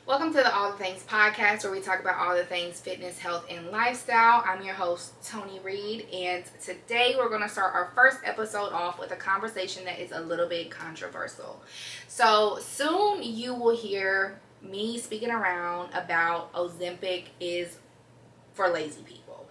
Welcome to the All the Things podcast, where we talk about all the things fitness, health, and lifestyle. I'm your host, Tony Reed, and today we're going to start our first episode off with a conversation that is a little bit controversial. So soon you will hear me speaking around about Ozempic is for lazy people.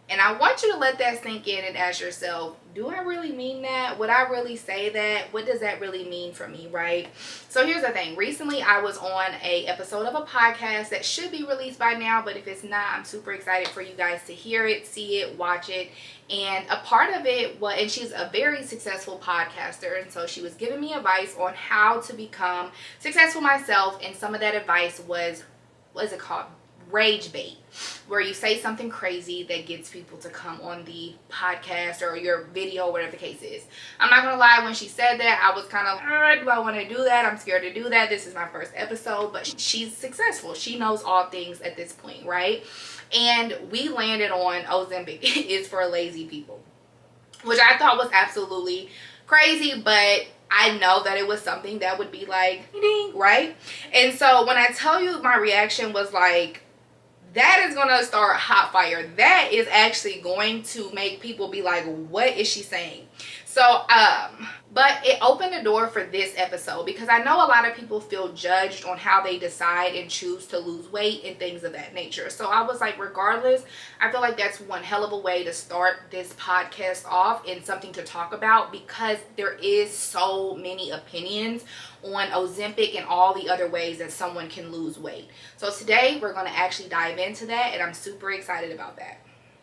And I want you to let that sink in and ask yourself, do I really mean that? Would I really say that? What does that really mean for me, right? So here's the thing. Recently, I was on a episode of a podcast that should be released by now, but if it's not, I'm super excited for you guys to hear it, see it, watch it. And a part of it was, and she's a very successful podcaster, and so she was giving me advice on how to become successful myself, and some of that advice was, what is it called? Rage bait, where you say something crazy that gets people to come on the podcast or your video, whatever the case is. I'm not gonna lie, when she said that, I was kind of, do I want to do that? I'm scared to do that. This is my first episode, but she's successful. She knows all things at this point, right? And we landed on Ozempic is for lazy people, which I thought was absolutely crazy, but I know that it was something that would be like, ding, right? And so when I tell you my reaction was like, that is going to start hot fire. That is actually going to make people be like, what is she saying? So, but it opened the door for this episode because I know a lot of people feel judged on how they decide and choose to lose weight and things of that nature. So I was like, regardless, I feel like that's one hell of a way to start this podcast off and something to talk about, because there is so many opinions on Ozempic and all the other ways that someone can lose weight. So today we're going to actually dive into that, and I'm super excited about that.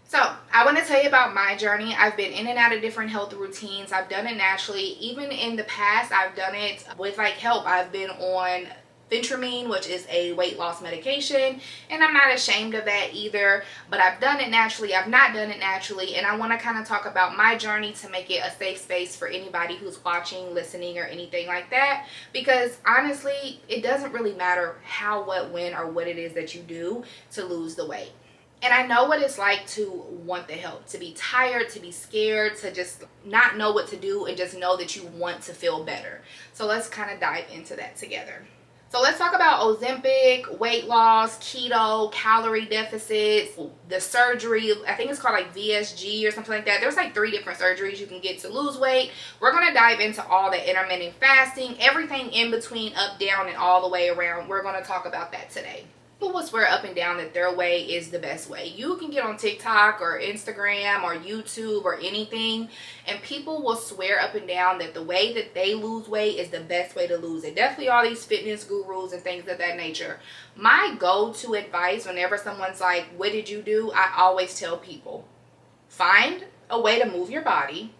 So I want to tell you about my journey. I've been in and out of different health routines. I've done it naturally. Even in the past, I've done it with like help. I've been on Phentermine, which is a weight loss medication, and I'm not ashamed of that either, but I've done it naturally. I've not done it naturally, and I want to kind of talk about my journey to make it a safe space for anybody who's watching, listening, or anything like that, because honestly, it doesn't really matter how, what, when, or what it is that you do to lose the weight. And I know what it's like to want the help, to be tired, to be scared, to just not know what to do, and just know that you want to feel better. So let's kind of dive into that together. So let's talk about Ozempic, weight loss, keto, calorie deficits, the surgery. I think it's called like VSG or something like that. There's like 3 different surgeries you can get to lose weight. We're going to dive into all the intermittent fasting, everything in between, up, down, and all the way around. We're going to talk about that today. People will swear up and down that their way is the best way. You can get on TikTok or Instagram or YouTube or anything, and people will swear up and down that the way that they lose weight is the best way to lose it. Definitely all these fitness gurus and things of that nature. My go-to advice whenever someone's like, what did you do? I always tell people, find a way to move your body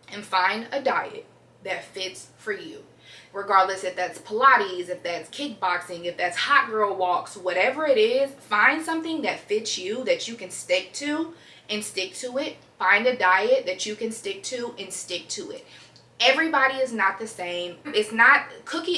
and find a diet that fits for you. Regardless if that's Pilates, if that's kickboxing, if that's hot girl walks, whatever it is, find something that fits you, that you can stick to and stick to it. Find a diet that you can stick to and stick to it. Everybody is not the same. It's not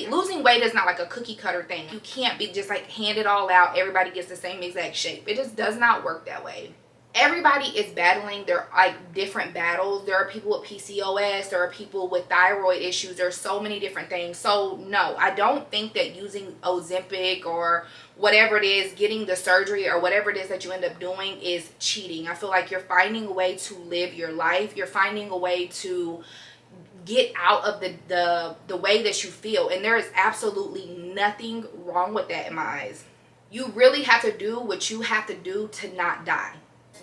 losing weight is not like a cookie cutter thing. You can't be just like hand it all out. Everybody gets the same exact shape. It just does not work that way. Everybody is battling their like different battles. There are people with PCOS, there are people with thyroid issues, there's so many different things. So no, I don't think that using Ozempic or whatever it is, getting the surgery or whatever it is that you end up doing is cheating. I feel like you're finding a way to live your life. You're finding a way to get out of the way that you feel, and there is absolutely nothing wrong with that in my eyes. You really have to do what you have to do to not die.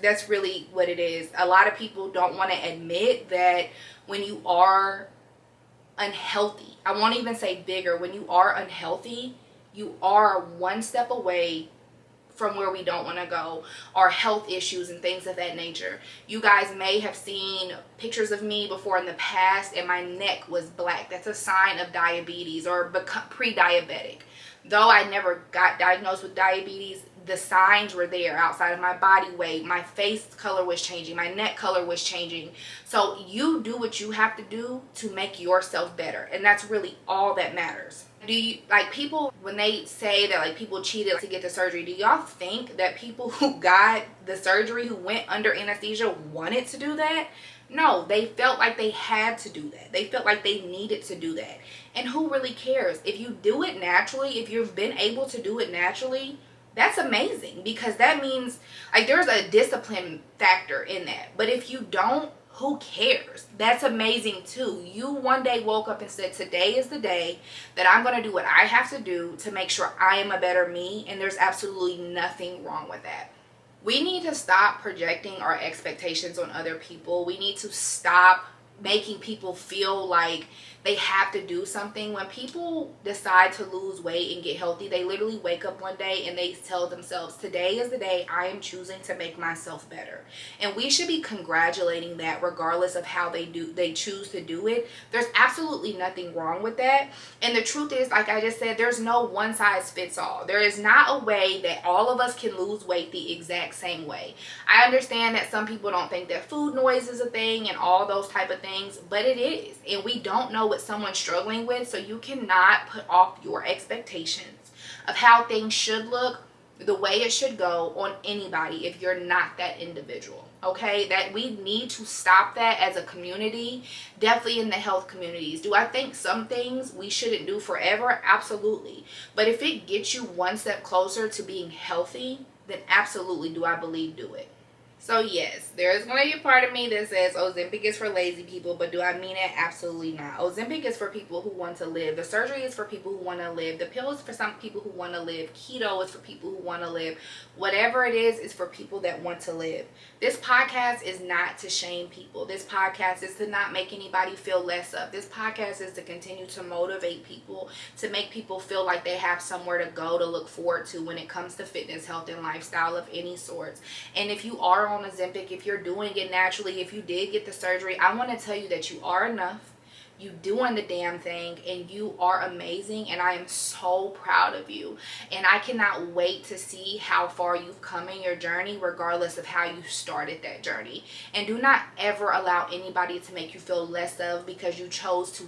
That's really what it is. A lot of people don't want to admit that when you are unhealthy, I won't even say bigger, when you are unhealthy, you are one step away from where we don't want to go, or health issues and things of that nature. You guys may have seen pictures of me before in the past and my neck was black. That's a sign of diabetes or pre-diabetic. Though I never got diagnosed with diabetes, the signs were there outside of my body weight. My face color was changing. My neck color was changing. So you do what you have to do to make yourself better. And that's really all that matters. Do you, like, people, when they say that like people cheated to get the surgery, do y'all think that people who got the surgery, who went under anesthesia, wanted to do that? No, they felt like they had to do that. They felt like they needed to do that. And who really cares? If you do it naturally, if you've been able to do it naturally, that's amazing, because that means like there's a discipline factor in that. But if you don't, who cares? That's amazing too. You one day woke up and said, today is the day that I'm going to do what I have to do to make sure I am a better me. And there's absolutely nothing wrong with that. We need to stop projecting our expectations on other people. We need to stop making people feel like they have to do something. When people decide to lose weight and get healthy, they literally wake up one day and they tell themselves, today is the day I am choosing to make myself better. And we should be congratulating that regardless of how they choose to do it. There's absolutely nothing wrong with that. And the truth is, like I just said, there's no one size fits all. There is not a way that all of us can lose weight the exact same way. I understand that some people don't think that food noise is a thing and all those type of things, but it is. And we don't know what someone's struggling with, so you cannot put off your expectations of how things should look, the way it should go, on anybody if you're not that individual. Okay, that we need to stop that as a community, definitely in the health communities. Do I think some things we shouldn't do forever? Absolutely. But if it gets you one step closer to being healthy, then absolutely do I believe do it. So yes, there is going to be a part of me that says Ozempic is for lazy people, but do I mean it? Absolutely not. Ozempic is for people who want to live. The surgery is for people who want to live. The pill is for some people who want to live. Keto is for people who want to live. Whatever it is for people that want to live. This podcast is not to shame people. This podcast is to not make anybody feel less of. This podcast is to continue to motivate people, to make people feel like they have somewhere to go, to look forward to when it comes to fitness, health, and lifestyle of any sorts. And if you are on Ozempic, if you're doing it naturally, if you did get the surgery, I want to tell you that you are enough. You doing the damn thing, and you are amazing, and I am so proud of you. And I cannot wait to see how far you've come in your journey, regardless of how you started that journey. And do not ever allow anybody to make you feel less of because you chose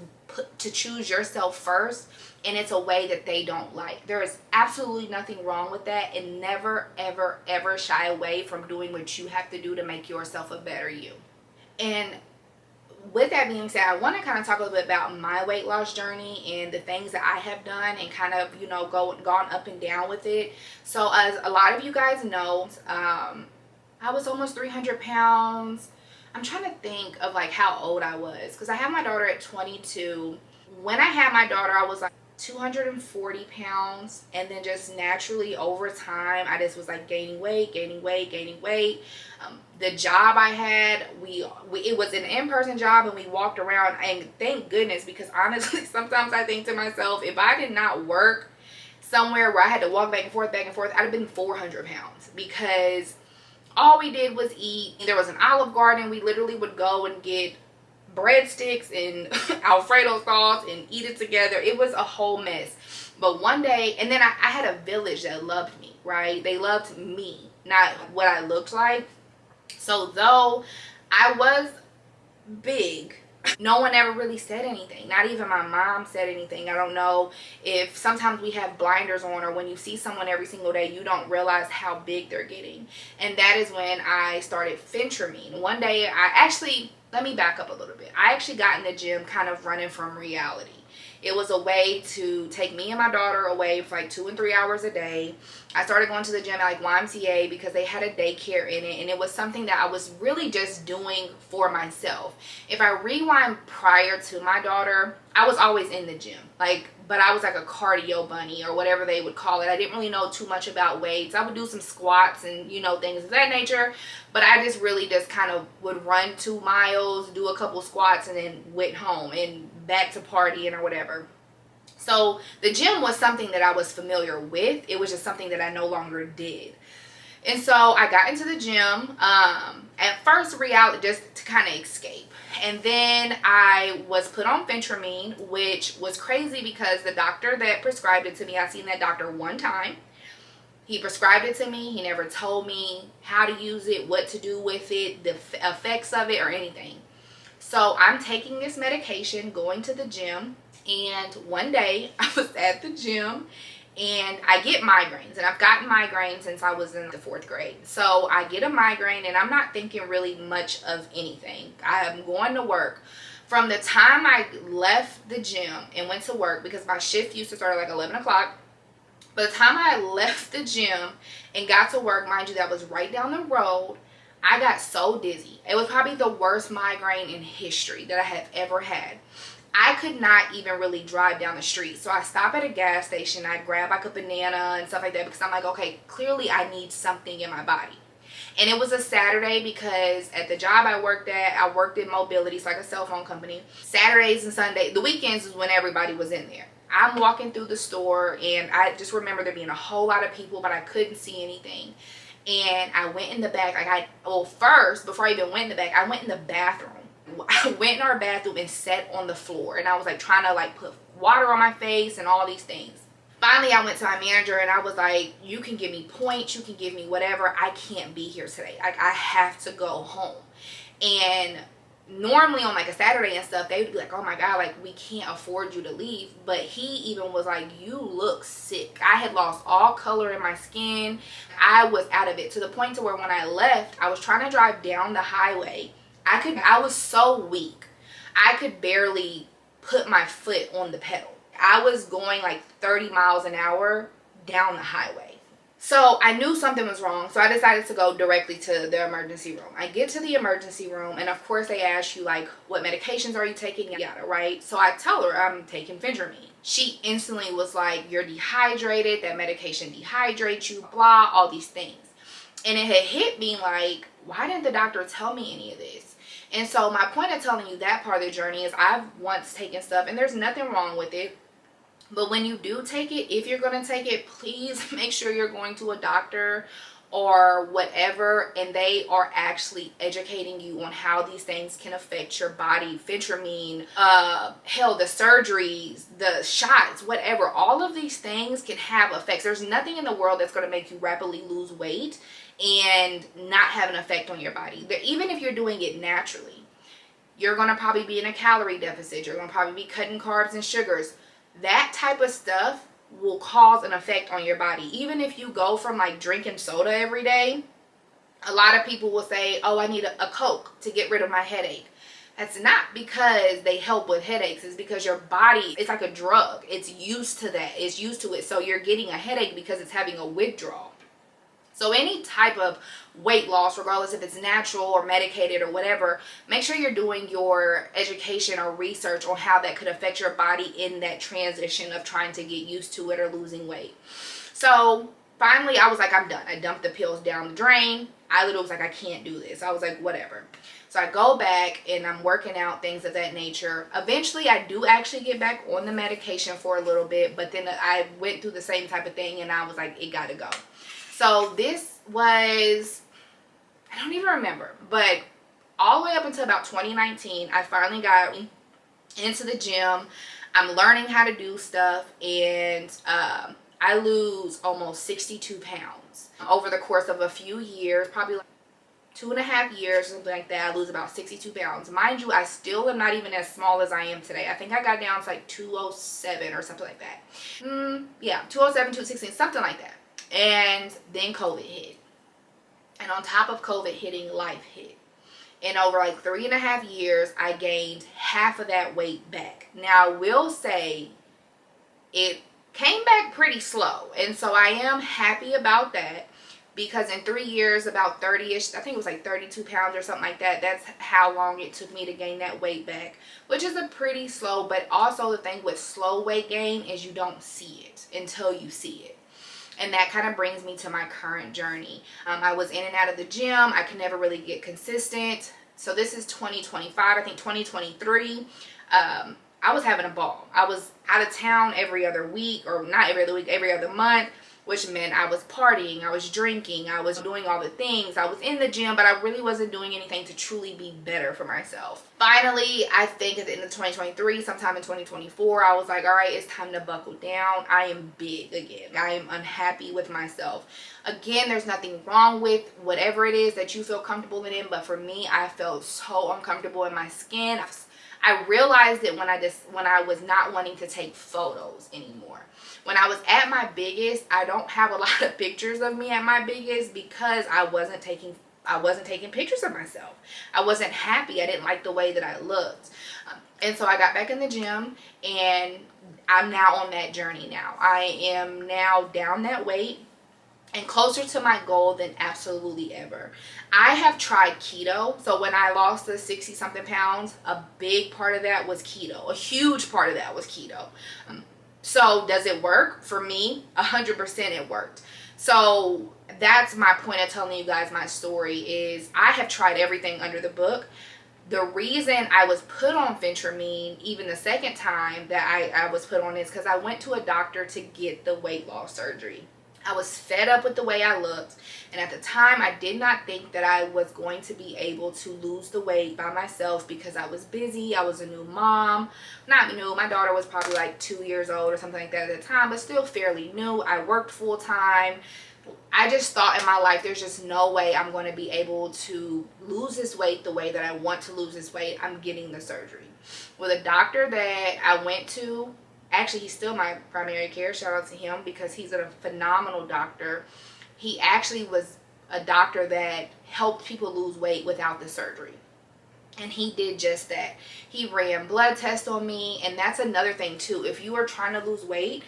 to choose yourself first, and it's a way that they don't like. There is absolutely nothing wrong with that, and never ever ever shy away from doing what you have to do to make yourself a better you. And with that being said, I want to kind of talk a little bit about my weight loss journey and the things that I have done, and kind of, you know, gone up and down with it. So as a lot of you guys know, I was almost 300 pounds. I'm trying to think of like how old I was, because I had my daughter at 22. When I had my daughter, I was like 240 pounds, and then just naturally over time I just was like gaining weight. The job I had, it was an in-person job, and we walked around, and thank goodness, because honestly sometimes I think to myself, if I did not work somewhere where I had to walk back and forth, I'd have been 400 pounds, because all we did was eat. There was an Olive Garden. We literally would go and get breadsticks and Alfredo sauce and eat it together. It was a whole mess. But one day, and then I had a village that loved me, right? They loved me, not what I looked like. So though I was big, no one ever really said anything. Not even my mom said anything. I don't know if sometimes we have blinders on, or when you see someone every single day, you don't realize how big they're getting. And that is when I started Fentramine. One day let me back up a little bit. I actually got in the gym kind of running from reality. It was a way to take me and my daughter away for like 2 and 3 hours a day. I started going to the gym at like YMCA because they had a daycare in it, and it was something that I was really just doing for myself. If I rewind prior to my daughter, I was always in the gym, but I was like a cardio bunny or whatever they would call it. I didn't really know too much about weights. I would do some squats and, you know, things of that nature, but I just really just kind of would run 2 miles, do a couple squats, and then went home and back to partying or whatever. So the gym was something that I was familiar with. It was just something that I no longer did. And so I got into the gym, at first reality, just to kind of escape. And then I was put on Fentramine, which was crazy because the doctor that prescribed it to me, I seen that doctor one time. He prescribed it to me. He never told me how to use it, what to do with it, the effects of it, or anything. So I'm taking this medication, going to the gym, and one day I was at the gym, And I get migraines, and I've gotten migraines since I was in the 4th grade. So I get a migraine, and I'm not thinking really much of anything. I am going to work. From the time I left the gym and went to work, because my shift used to start at like 11 o'clock, by the time I left the gym and got to work, mind you, that was right down the road, I got so dizzy. It was probably the worst migraine in history that I have ever had. I could not even really drive down the street. So I stop at a gas station. I grab like a banana and stuff like that because I'm like, okay, clearly I need something in my body. And it was a Saturday because at the job I worked at, I worked in mobility. It's like a cell phone company. Saturdays and Sundays, the weekends is when everybody was in there. I'm walking through the store and I just remember there being a whole lot of people, but I couldn't see anything. And I went in the back. First, before I even went in the back, I went in the bathroom. I went in our bathroom and sat on the floor, and I was like trying to like put water on my face and all these things. Finally, I went to my manager and I was like, you can give me points, you can give me whatever, I can't be here today. Like, I have to go home. And normally on like a Saturday and stuff, they would be like, oh my God, like we can't afford you to leave. But he even was like, you look sick. I had lost all color in my skin. I was out of it to the point to where when I left, I was trying to drive down the highway. I was so weak. I could barely put my foot on the pedal. I was going like 30 miles an hour down the highway. So I knew something was wrong. So I decided to go directly to the emergency room. I get to the emergency room and of course they ask you like, what medications are you taking? Yada, right? So I tell her I'm taking Phentermine. She instantly was like, you're dehydrated. That medication dehydrates you, blah, all these things. And it had hit me like, why didn't the doctor tell me any of this? And so my point of telling you that part of the journey is I've once taken stuff and there's nothing wrong with it. But when you do take it, if you're going to take it, please make sure you're going to a doctor or whatever, and they are actually educating you on how these things can affect your body. Phentermine, the surgeries, the shots, whatever. All of these things can have effects. There's nothing in the world that's going to make you rapidly lose weight and not have an effect on your body. Even if you're doing it naturally, you're going to probably be in a calorie deficit. You're going to probably be cutting carbs and sugars. That type of stuff will cause an effect on your body. Even if you go from like drinking soda every day, a lot of people will say, oh, I need a Coke to get rid of my headache. That's not because they help with headaches. It's because your body, it's like a drug. It's used to that. It's used to it. So you're getting a headache because it's having a withdrawal. So any type of weight loss, regardless if it's natural or medicated or whatever, make sure you're doing your education or research on how that could affect your body in that transition of trying to get used to it or losing weight. So finally, I was like, I'm done. I dumped the pills down the drain. I literally was like, I can't do this. I was like, whatever. So I go back and I'm working out, things of that nature. Eventually, I do actually get back on the medication for a little bit, but then I went through the same type of thing and I was like, it gotta go. So this was, I don't even remember, but all the way up until about 2019, I finally got into the gym. I'm learning how to do stuff, and I lose almost 62 pounds over the course of a few years, probably like 2.5 years, something like that. I lose about 62 pounds. Mind you, I still am not even as small as I am today. I think I got down to like 207 or something like that. Yeah, 207, 216, something like that. And then COVID hit. And on top of COVID hitting, life hit. And over like 3.5 years, I gained half of that weight back. Now, I will say it came back pretty slow. And so I am happy about that. Because in 3 years, about 30-ish, I think it was like 32 pounds or something like that. That's how long it took me to gain that weight back. Which is a pretty slow, but also the thing with slow weight gain is you don't see it until you see it. And that kind of brings me to my current journey. I was in and out of the gym. I could never really get consistent. So this is 2025. I think 2023. I was having a ball. I was out of town every other week, or not every other week, every other month, which meant I was partying, I was drinking, I was doing all the things. I was in the gym, but I really wasn't doing anything to truly be better for myself. Finally, I think at the end of 2023, sometime in 2024, I was like, all right, it's time to buckle down. I am big again. I am unhappy with myself. Again, there's nothing wrong with whatever it is that you feel comfortable in, but for me, I felt so uncomfortable in my skin. I realized it when I was not wanting to take photos anymore. When I was at my biggest, I don't have a lot of pictures of me at my biggest because I wasn't taking pictures of myself. I wasn't happy. I didn't like the way that I looked. And so I got back in the gym, and I'm now on that journey now. I am now down that weight and closer to my goal than absolutely ever. I have tried keto. So when I lost the 60 something pounds, a big part of that was keto. A huge part of that was keto. So does it work? For me, 100% it worked. So that's my point of telling you guys my story is I have tried everything under the book. The reason I was put on phentermine even the second time that I was put on is because I went to a doctor to get the weight loss surgery. I was fed up with the way I looked, and at the time I did not think that I was going to be able to lose the weight by myself because I was busy. I was a new mom. Not new, my daughter was probably like 2 years old or something like that at the time, but still fairly new. I worked full time. I just thought in my life there's just no way I'm going to be able to lose this weight the way that I want to lose this weight. I'm getting the surgery. With a doctor that I went to, actually he's still my primary care, shout out to him because he's a phenomenal doctor. He actually was a doctor that helped people lose weight without the surgery. And he did just that. He ran blood tests on me, and that's another thing too. If you are trying to lose weight,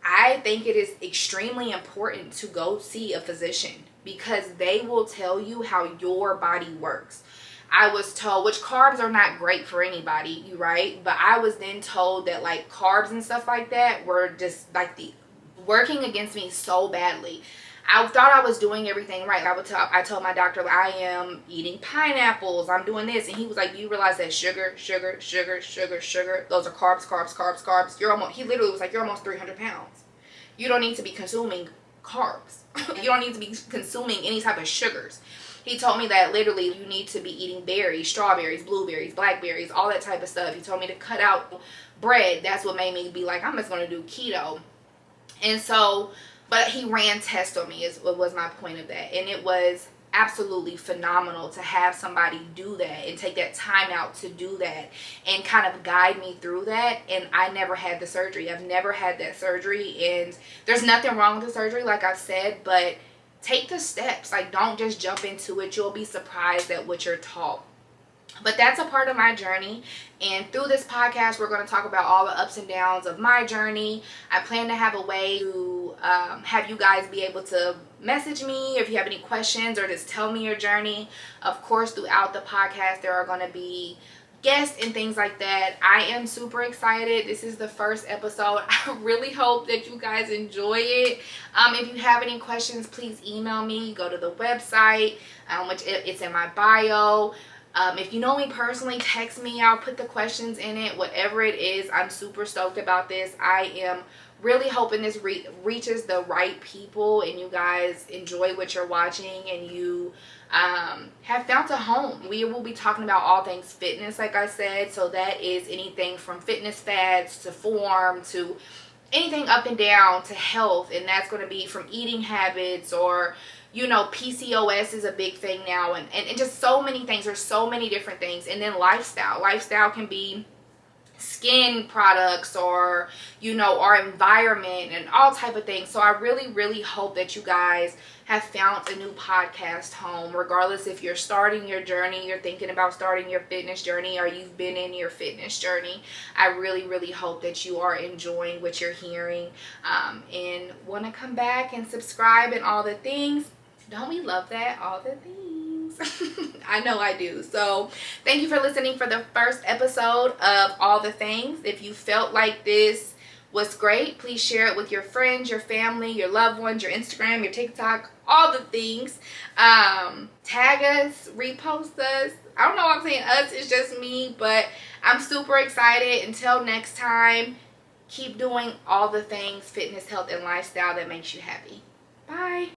I think it is extremely important to go see a physician because they will tell you how your body works. I was told, which carbs are not great for anybody, right? But I was then told that like carbs and stuff like that were just like working against me so badly. I thought I was doing everything right. I told my doctor, I am eating pineapples, I'm doing this, and he was like, do you realize that sugar, those are carbs. He literally was like, you're almost 300 pounds. You don't need to be consuming carbs. You don't need to be consuming any type of sugars. He told me that literally you need to be eating berries, strawberries, blueberries, blackberries, all that type of stuff. He told me to cut out bread. That's what made me be like, I'm just going to do keto. And so, but he ran tests on me is what was my point of that. And it was absolutely phenomenal to have somebody do that and take that time out to do that and kind of guide me through that. And I never had the surgery. I've never had that surgery, and there's nothing wrong with the surgery, like I said, but take the steps. Like, don't just jump into it. You'll be surprised at what you're taught. But that's a part of my journey, and through this podcast we're going to talk about all the ups and downs of my journey. I plan to have a way to have you guys be able to message me if you have any questions or just tell me your journey. Of course, throughout the podcast there are going to be guests and things like that. I am super excited. This is the first episode. I really hope that you guys enjoy it. If you have any questions, please email me. Go to the website, which it's in my bio. If you know me personally, text me. I'll put the questions in it. Whatever it is, I'm super stoked about this. I am really hoping this reaches the right people and you guys enjoy what you're watching and you have found a home. We will be talking about all things fitness, like I said. So that is anything from fitness fads to form to anything up and down to health. And that's going to be from eating habits or, you know, PCOS is a big thing now, and just so many things. There's so many different things. And then lifestyle. Lifestyle can be skin products or, you know, our environment and all type of things. So I really hope that you guys have found a new podcast home, regardless if you're starting your journey, you're thinking about starting your fitness journey, or you've been in your fitness journey. I really hope that you are enjoying what you're hearing and want to come back and subscribe and all the things. Don't we love that? All the things. I know I do. So thank you for listening for the first episode of All the Things. If you felt like this was great, please share it with your friends, your family, your loved ones, your Instagram, your TikTok, all the things. Tag us, repost us. I don't know why I'm saying us, it's just me, but I'm super excited. Until next time, keep doing all the things, fitness, health, and lifestyle that makes you happy. Bye.